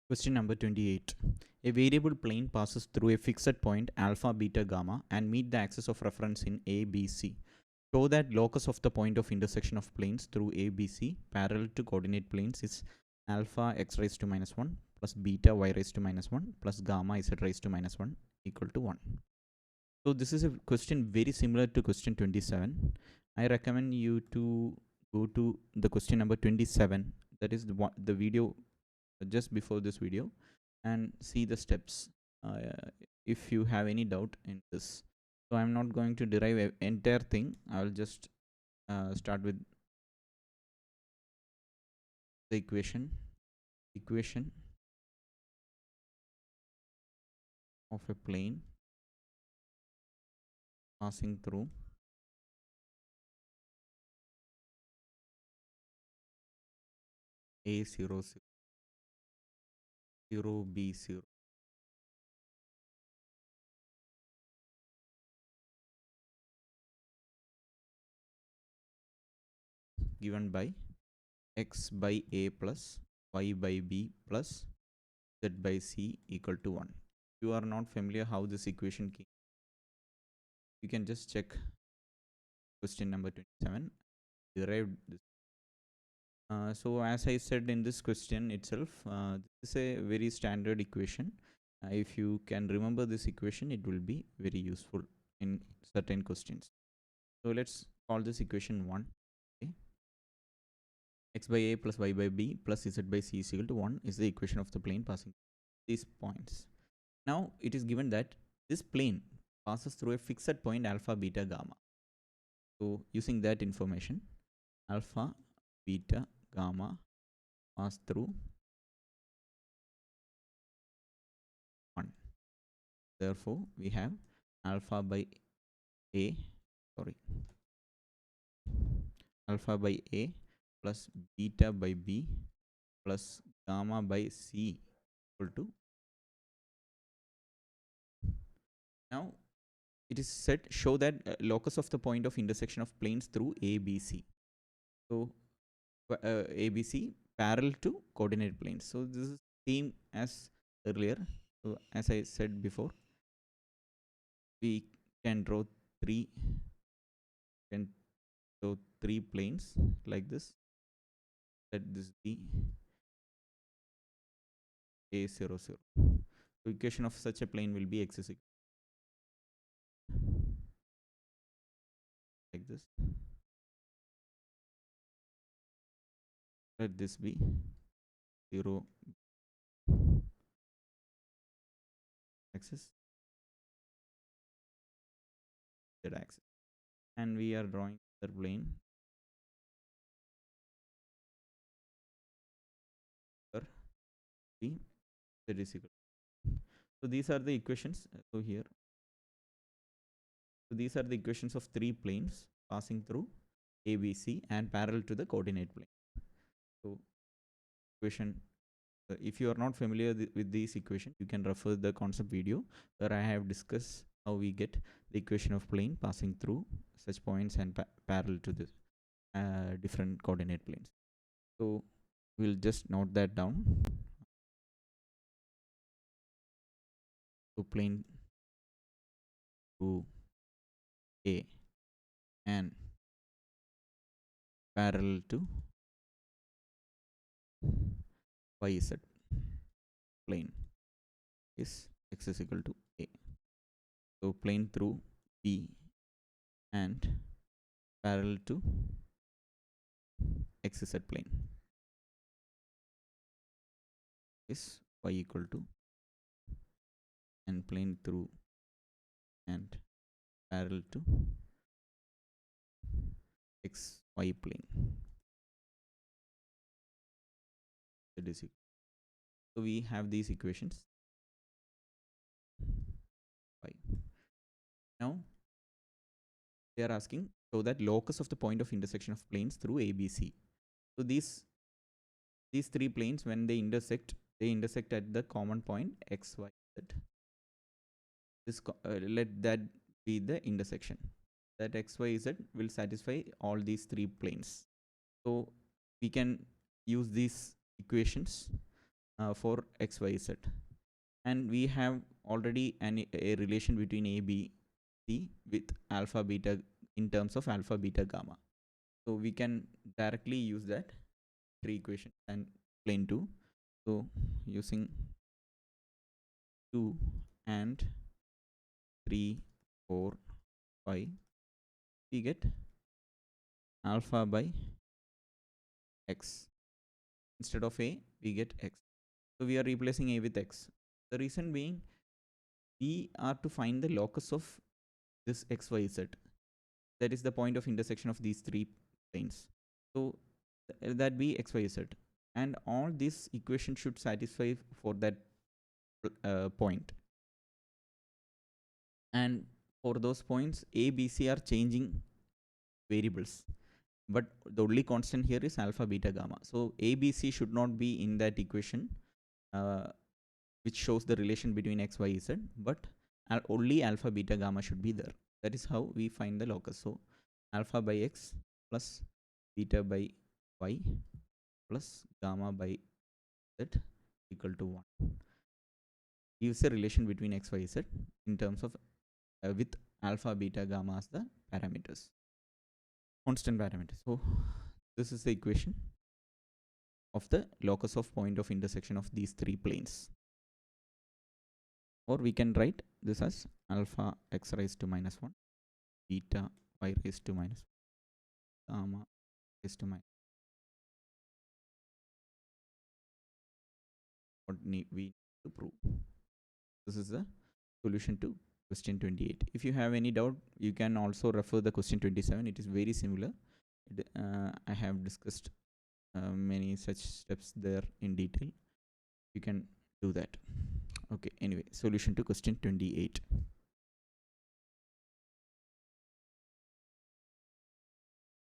Question number 28. A variable plane passes through a fixed point alpha, beta, gamma and meet the axis of reference in A, B, C. Show that locus of the point of intersection of planes through A, B, C parallel to coordinate planes is alpha x raised to minus 1 plus beta y raised to minus 1 plus gamma z raised to minus 1 equal to 1. So this is a question very similar to question 27. I recommend you to go to the question number 27. That is the video just before this video and see the steps if you have any doubt in this. So I'm not going to derive an entire thing. I'll just start with the equation of a plane passing through A0 0 B0 given by x by A plus y by B plus z by C equal to 1. If you are not familiar how this equation came, you can just check question number 27, derived this. So as I said in this question itself, this is a very standard equation. If you can remember this equation, it will be very useful in certain questions. So let's call this equation 1. Okay. X by A plus y by B plus z by C is equal to 1 is the equation of the plane passing these points. Now it is given that this plane passes through a fixed point alpha, beta, gamma. So using that information, alpha, beta, gamma pass through 1. Therefore, we have alpha by A plus beta by B plus gamma by C equal to. Now it is said show that locus of the point of intersection of planes through ABC. So ABC parallel to coordinate planes. So this is same as earlier. So as I said before, we can draw three planes like this. Let this be A00. So equation of such a plane will be x is equal like this. Let this be 0 axis, z axis, and we are drawing the plane for B z is equal. So these are the equations. So here, so these are the equations of three planes passing through ABC and parallel to the coordinate plane. So equation, if you are not familiar with these equations, you can refer the concept video where I have discussed how we get the equation of plane passing through such points and parallel to the different coordinate planes. So we'll just note that down. So plane through A and parallel to YZ plane is x is equal to A. So plane through B and parallel to XZ plane is y equal to, and plane through and parallel to XY plane that is equal. So we have these equations. Now they are asking so that locus of the point of intersection of planes through ABC. So these three planes, when they intersect at the common point x, y, z. This let that be the intersection. That x, y, z will satisfy all these three planes. So we can use these equations for x, y, z. And we have already a relation between a, b, c with alpha, beta in terms of alpha, beta, gamma. So we can directly use that three equations and plane 2. So using 2 and 3, 4, 5, we get alpha by x. Instead of a, we get x. So we are replacing a with x. The reason being, we are to find the locus of this x, y, z. That is the point of intersection of these three planes. So that be x, y, z. And all this equation should satisfy for that point. And for those points, a, b, c are changing variables. But the only constant here is alpha, beta, gamma. So a, b, c should not be in that equation, which shows the relation between x, y, z. But only alpha, beta, gamma should be there. That is how we find the locus. So alpha by x plus beta by y plus gamma by z equal to 1 gives a relation between x, y, z in terms of with alpha, beta, gamma as the parameters, constant parameters. So this is the equation of the locus of point of intersection of these three planes. Or we can write this as alpha x raised to minus 1, beta y raised to minus 1, gamma raised to minus 1. What we need to prove. This is the solution to question 28. If you have any doubt, you can also refer the question 27. It is very similar. I have discussed many such steps there in detail. You can do that. Okay, anyway, solution to question 28.